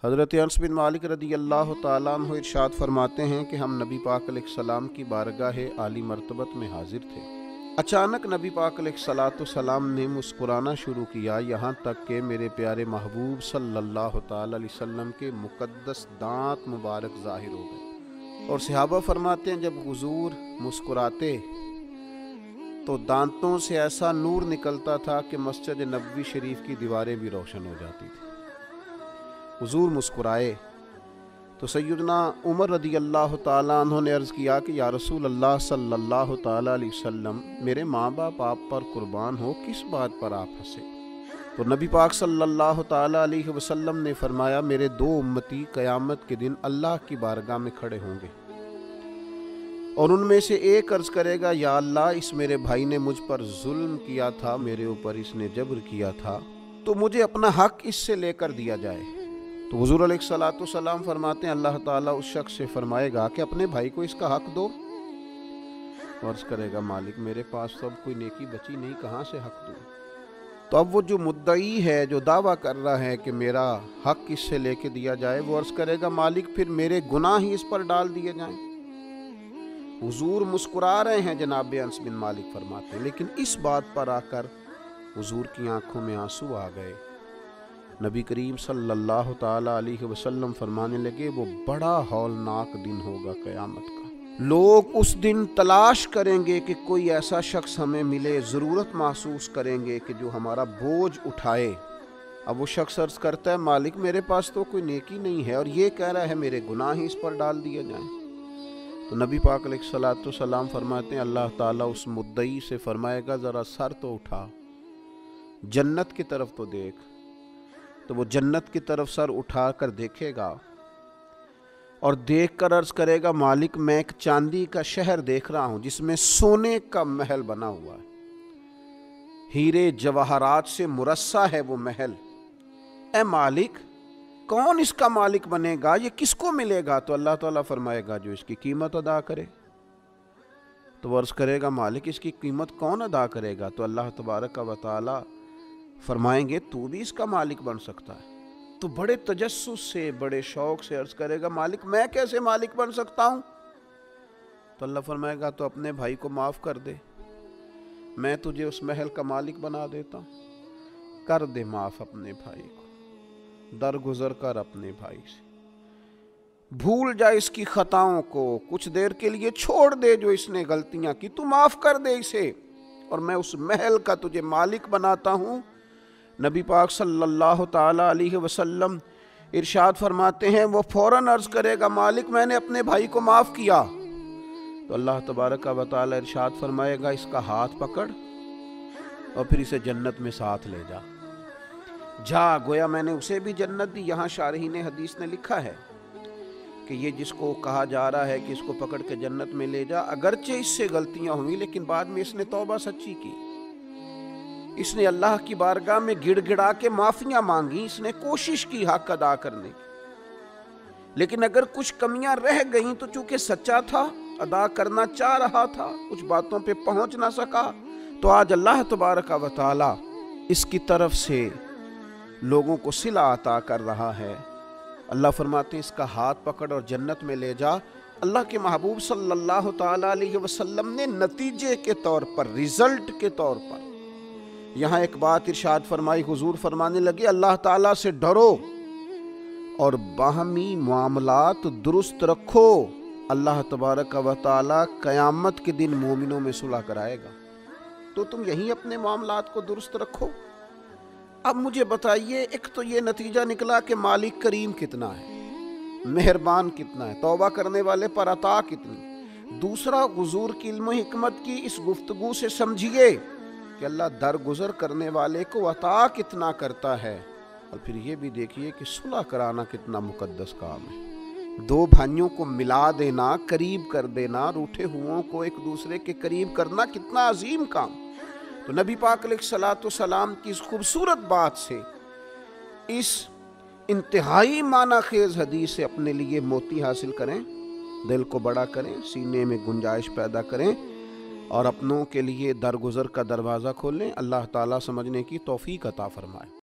حضرت انس بن مالک رضی اللہ تعالیٰ عنہ ارشاد فرماتے ہیں کہ ہم نبی پاک علیہ السلام کی بارگاہ عالی مرتبت میں حاضر تھے۔ اچانک نبی پاک علیہ السلام نے مسکرانا شروع کیا، یہاں تک کہ میرے پیارے محبوب صلی اللہ تعالیٰ علیہ وسلم کے مقدس دانت مبارک ظاہر ہو گئے۔ اور صحابہ فرماتے ہیں جب حضور مسکراتے تو دانتوں سے ایسا نور نکلتا تھا کہ مسجد نبوی شریف کی دیواریں بھی روشن ہو جاتی تھی۔ حضور مسکرائے تو سیدنا عمر رضی اللہ تعالیٰ عنہ نے عرض کیا کہ یا رسول اللہ صلی اللہ تعالیٰ علیہ وسلم، میرے ماں باپ آپ پر قربان ہو، کس بات پر آپ ہنسے؟ تو نبی پاک صلی اللہ تعالیٰ علیہ وسلم نے فرمایا، میرے دو امتی قیامت کے دن اللہ کی بارگاہ میں کھڑے ہوں گے اور ان میں سے ایک عرض کرے گا، یا اللہ، اس میرے بھائی نے مجھ پر ظلم کیا تھا، میرے اوپر اس نے جبر کیا تھا، تو مجھے اپنا حق اس سے لے کر دیا جائے۔ تو حضور علیہ السلام فرماتے ہیں اللہ تعالیٰ اس شخص سے فرمائے گا کہ اپنے بھائی کو اس کا حق دو۔ عرض کرے گا، مالک میرے پاس تو اب کوئی نیکی بچی نہیں، کہاں سے حق دوں؟ تو اب وہ جو مدعی ہے، جو دعویٰ کر رہا ہے کہ میرا حق اس سے لے کے دیا جائے، وہ عرض کرے گا، مالک پھر میرے گناہ ہی اس پر ڈال دیے جائیں۔ حضور مسکرا رہے ہیں، جناب انس بن مالک فرماتے ہیں، لیکن اس بات پر آ کر حضور کی آنکھوں میں آنسو آ گئے۔ نبی کریم صلی اللہ تعالیٰ علیہ وسلم فرمانے لگے، وہ بڑا ہولناک دن ہوگا قیامت کا۔ لوگ اس دن تلاش کریں گے کہ کوئی ایسا شخص ہمیں ملے، ضرورت محسوس کریں گے کہ جو ہمارا بوجھ اٹھائے۔ اب وہ شخص عرض کرتا ہے، مالک میرے پاس تو کوئی نیکی نہیں ہے، اور یہ کہہ رہا ہے میرے گناہ ہی اس پر ڈال دیے جائیں۔ تو نبی پاک علیہ السلام فرماتے ہیں اللہ تعالیٰ اس مدعی سے فرمائے گا، ذرا سر تو اٹھا، جنت کی طرف تو دیکھ۔ تو وہ جنت کی طرف سر اٹھا کر دیکھے گا اور دیکھ کر عرض کرے گا، مالک میں ایک چاندی کا شہر دیکھ رہا ہوں جس میں سونے کا محل بنا ہوا ہے، ہیرے جواہرات سے مرصع ہے وہ محل۔ اے مالک، کون اس کا مالک بنے گا؟ یہ کس کو ملے گا؟ تو اللہ تعالیٰ فرمائے گا، جو اس کی قیمت ادا کرے۔ تو وہ عرض کرے گا، مالک اس کی قیمت کون ادا کرے گا؟ تو اللہ تبارک و تعالیٰ فرمائیں گے، تو بھی اس کا مالک بن سکتا ہے۔ تو بڑے تجسس سے، بڑے شوق سے عرض کرے گا، مالک میں کیسے مالک بن سکتا ہوں؟ تو اللہ فرمائے گا، تو اپنے بھائی کو معاف کر دے، میں تجھے اس محل کا مالک بنا دیتا ہوں۔ کر دے معاف اپنے بھائی کو، درگزر کر اپنے بھائی سے، بھول جا اس کی خطاؤں کو، کچھ دیر کے لیے چھوڑ دے جو اس نے غلطیاں کی، تو معاف کر دے اسے، اور میں اس محل کا تجھے مالک بناتا ہوں۔ نبی پاک صلی اللہ تعالیٰ علیہ وسلم ارشاد فرماتے ہیں، وہ فوراً عرض کرے گا، مالک میں نے اپنے بھائی کو معاف کیا۔ تو اللہ تبارک و تعالیٰ ارشاد فرمائے گا، اس کا ہاتھ پکڑ اور پھر اسے جنت میں ساتھ لے جا۔ جا، گویا میں نے اسے بھی جنت دی۔ یہاں شارحین حدیث نے لکھا ہے کہ یہ جس کو کہا جا رہا ہے کہ اس کو پکڑ کے جنت میں لے جا، اگرچہ اس سے غلطیاں ہوئی لیکن بعد میں اس نے توبہ سچی کی، اس نے اللہ کی بارگاہ میں گڑ گڑا کے معافیاں مانگی، اس نے کوشش کی حق ادا کرنے کی، لیکن اگر کچھ کمیاں رہ گئیں تو چونکہ سچا تھا، ادا کرنا چاہ رہا تھا، کچھ باتوں پہ پہنچ نہ سکا، تو آج اللہ تبارک و تعالی اس کی طرف سے لوگوں کو صلہ عطا کر رہا ہے۔ اللہ فرماتے ہیں، اس کا ہاتھ پکڑ اور جنت میں لے جا۔ اللہ کے محبوب صلی اللہ تعالیٰ علیہ وسلم نے نتیجے کے طور پر، رزلٹ کے طور پر یہاں ایک بات ارشاد فرمائی۔ حضور فرمانے لگے، اللہ تعالیٰ سے ڈرو اور باہمی معاملات درست رکھو، اللہ تبارک و تعالیٰ قیامت کے دن مومنوں میں صلح کرائے گا، تو تم یہیں اپنے معاملات کو درست رکھو۔ اب مجھے بتائیے، ایک تو یہ نتیجہ نکلا کہ مالک کریم کتنا ہے، مہربان کتنا ہے، توبہ کرنے والے پر عطا کتنی۔ دوسرا، حضور کی علم و حکمت کی اس گفتگو سے سمجھیے کہ اللہ درگزر کرنے والے کو عطا کتنا کرتا ہے، اور پھر یہ بھی دیکھیے کہ صلح کرانا کتنا مقدس کام ہے۔ دو بھائیوں کو ملا دینا، قریب کر دینا، روٹھے ہوں کو ایک دوسرے کے قریب کرنا کتنا عظیم کام۔ تو نبی پاک علیہ السلام کی اس خوبصورت بات سے، اس انتہائی معنی خیز حدیث سے اپنے لیے موتی حاصل کریں، دل کو بڑا کریں، سینے میں گنجائش پیدا کریں، اور اپنوں کے لیے درگزر کا دروازہ کھولیں۔ اللہ تعالیٰ سمجھنے کی توفیق عطا فرمائے۔